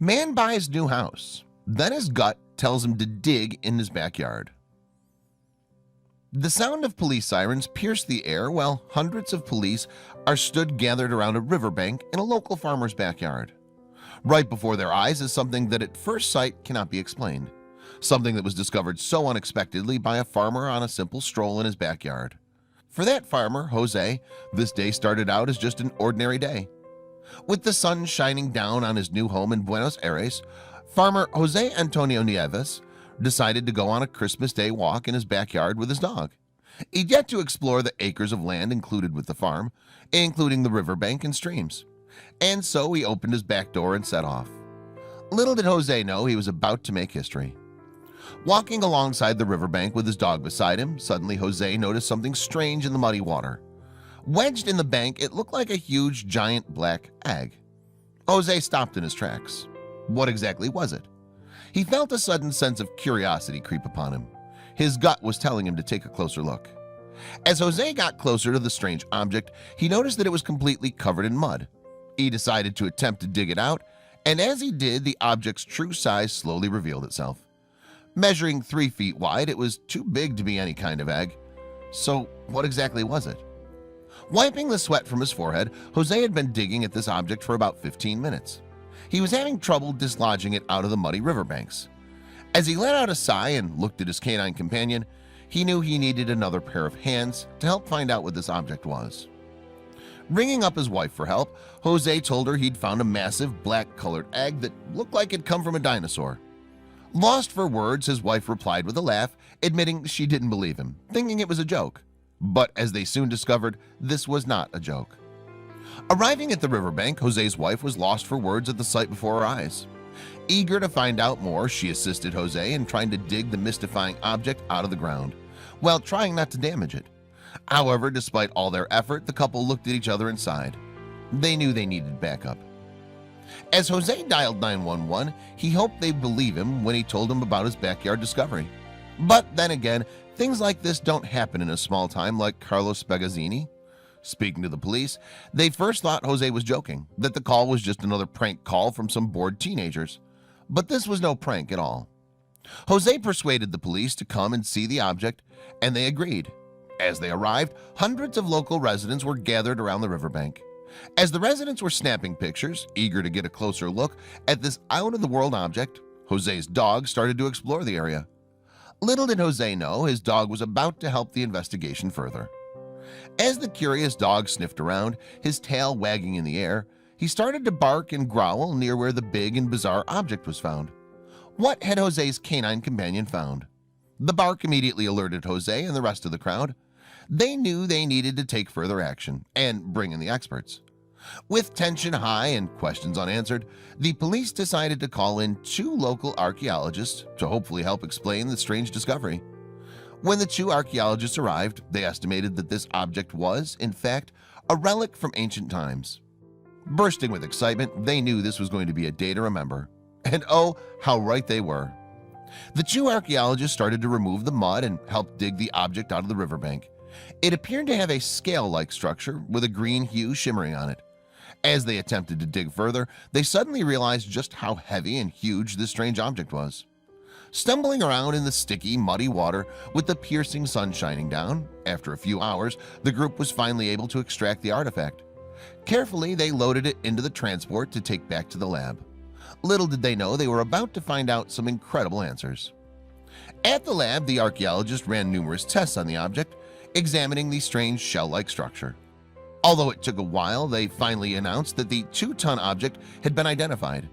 Man buys new house, then his gut tells him to dig in his backyard. The sound of police sirens pierced the air while hundreds of police are stood gathered around a riverbank in a local farmer's backyard. Right before their eyes is something that at first sight cannot be explained. Something that was discovered so unexpectedly by a farmer on a simple stroll in his backyard. For that farmer, Jose, this day started out as just an ordinary day. With the sun shining down on his new home in Buenos Aires, farmer Jose Antonio Nieves decided to go on a Christmas Day walk in his backyard with his dog. He'd yet to explore the acres of land included with the farm, including the riverbank and streams. And so he opened his back door and set off. Little did Jose know he was about to make history. Walking alongside the riverbank with his dog beside him, suddenly Jose noticed something strange in the muddy water. Wedged in the bank, it looked like a huge, giant black egg. Jose stopped in his tracks. What exactly was it? He felt a sudden sense of curiosity creep upon him. His gut was telling him to take a closer look. As Jose got closer to the strange object, he noticed that it was completely covered in mud. He decided to attempt to dig it out, and as he did, the object's true size slowly revealed itself. Measuring 3 feet wide, it was too big to be any kind of egg. So what exactly was it? Wiping the sweat from his forehead, Jose had been digging at this object for about 15 minutes. He was having trouble dislodging it out of the muddy riverbanks. As he let out a sigh and looked at his canine companion, he knew he needed another pair of hands to help find out what this object was. Ringing up his wife for help, Jose told her he'd found a massive black-colored egg that looked like it'd come from a dinosaur. Lost for words, his wife replied with a laugh, admitting she didn't believe him, thinking it was a joke. But as they soon discovered, this was not a joke. Arriving at the riverbank, Jose's wife was lost for words at the sight before her eyes. Eager to find out more, she assisted Jose in trying to dig the mystifying object out of the ground, while trying not to damage it. However, despite all their effort, the couple looked at each other and sighed. They knew they needed backup. As Jose dialed 911, he hoped they'd believe him when he told them about his backyard discovery. But then again, things like this don't happen in a small town like Carlos Spagazzini. Speaking to the police, they first thought Jose was joking, that the call was just another prank call from some bored teenagers. But this was no prank at all. Jose persuaded the police to come and see the object, and they agreed. As they arrived, hundreds of local residents were gathered around the riverbank. As the residents were snapping pictures, eager to get a closer look at this out-of-the-world object, Jose's dog started to explore the area. Little did Jose know his dog was about to help the investigation further. As the curious dog sniffed around, his tail wagging in the air, he started to bark and growl near where the big and bizarre object was found. What had Jose's canine companion found? The bark immediately alerted Jose and the rest of the crowd. They knew they needed to take further action and bring in the experts. With tension high and questions unanswered, the police decided to call in 2 local archaeologists to hopefully help explain the strange discovery. When the 2 archaeologists arrived, they estimated that this object was, in fact, a relic from ancient times. Bursting with excitement, they knew this was going to be a day to remember. And oh, how right they were. The 2 archaeologists started to remove the mud and help dig the object out of the riverbank. It appeared to have a scale-like structure with a green hue shimmering on it. As they attempted to dig further, they suddenly realized just how heavy and huge this strange object was. Stumbling around in the sticky, muddy water with the piercing sun shining down, after a few hours, the group was finally able to extract the artifact. Carefully, they loaded it into the transport to take back to the lab. Little did they know they were about to find out some incredible answers. At the lab, the archaeologists ran numerous tests on the object, examining the strange shell-like structure. Although it took a while, they finally announced that the 2-ton object had been identified.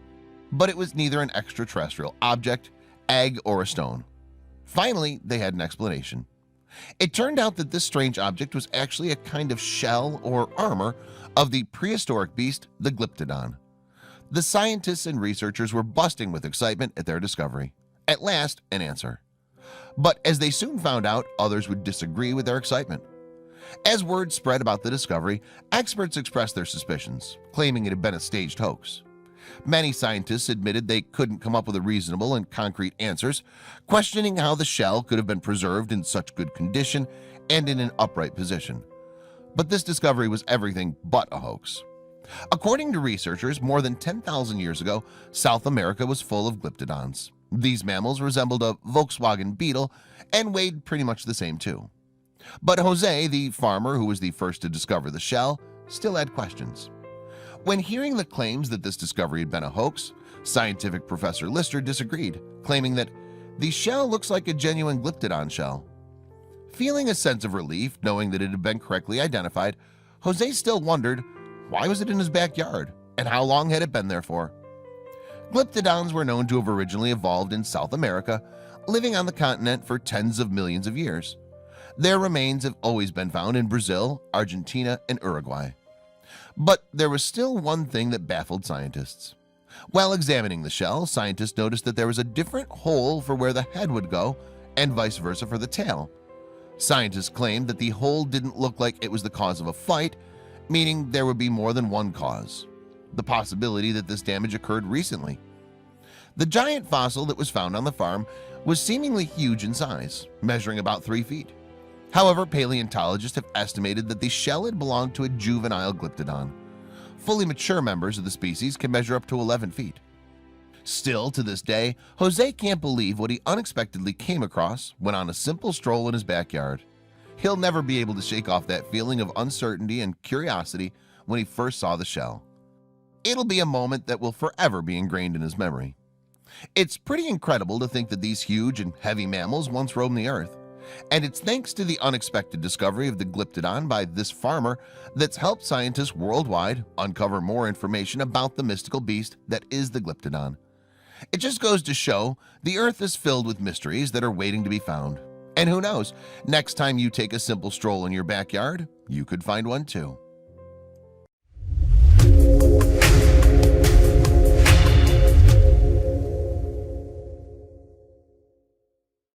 But it was neither an extraterrestrial object, egg, or a stone. Finally, they had an explanation. It turned out that this strange object was actually a kind of shell or armor of the prehistoric beast, the Glyptodon. The scientists and researchers were busting with excitement at their discovery. At last, an answer. But as they soon found out, others would disagree with their excitement. As word spread about the discovery, experts expressed their suspicions, claiming it had been a staged hoax. Many scientists admitted they couldn't come up with a reasonable and concrete answers, questioning how the shell could have been preserved in such good condition and in an upright position. But this discovery was everything but a hoax. According to researchers, more than 10,000 years ago, South America was full of glyptodons. These mammals resembled a Volkswagen Beetle and weighed pretty much the same too. But Jose, the farmer who was the first to discover the shell, still had questions. When hearing the claims that this discovery had been a hoax, scientific professor Lister disagreed, claiming that the shell looks like a genuine glyptodon shell. Feeling a sense of relief knowing that it had been correctly identified, Jose still wondered, why was it in his backyard and how long had it been there for? Glyptodons were known to have originally evolved in South America, living on the continent for tens of millions of years. Their remains have always been found in Brazil, Argentina, and Uruguay. But there was still one thing that baffled scientists. While examining the shell, scientists noticed that there was a different hole for where the head would go and vice versa for the tail. Scientists claimed that the hole didn't look like it was the cause of a fight, meaning there would be more than one cause. The possibility that this damage occurred recently. The giant fossil that was found on the farm was seemingly huge in size, measuring about 3 feet. However, paleontologists have estimated that the shell had belonged to a juvenile glyptodon. Fully mature members of the species can measure up to 11 feet. Still, to this day, Jose can't believe what he unexpectedly came across when on a simple stroll in his backyard. He'll never be able to shake off that feeling of uncertainty and curiosity when he first saw the shell. It'll be a moment that will forever be ingrained in his memory. It's pretty incredible to think that these huge and heavy mammals once roamed the earth. And it's thanks to the unexpected discovery of the glyptodon by this farmer that's helped scientists worldwide uncover more information about the mystical beast that is the glyptodon. It just goes to show the earth is filled with mysteries that are waiting to be found. And who knows, next time you take a simple stroll in your backyard, you could find one too.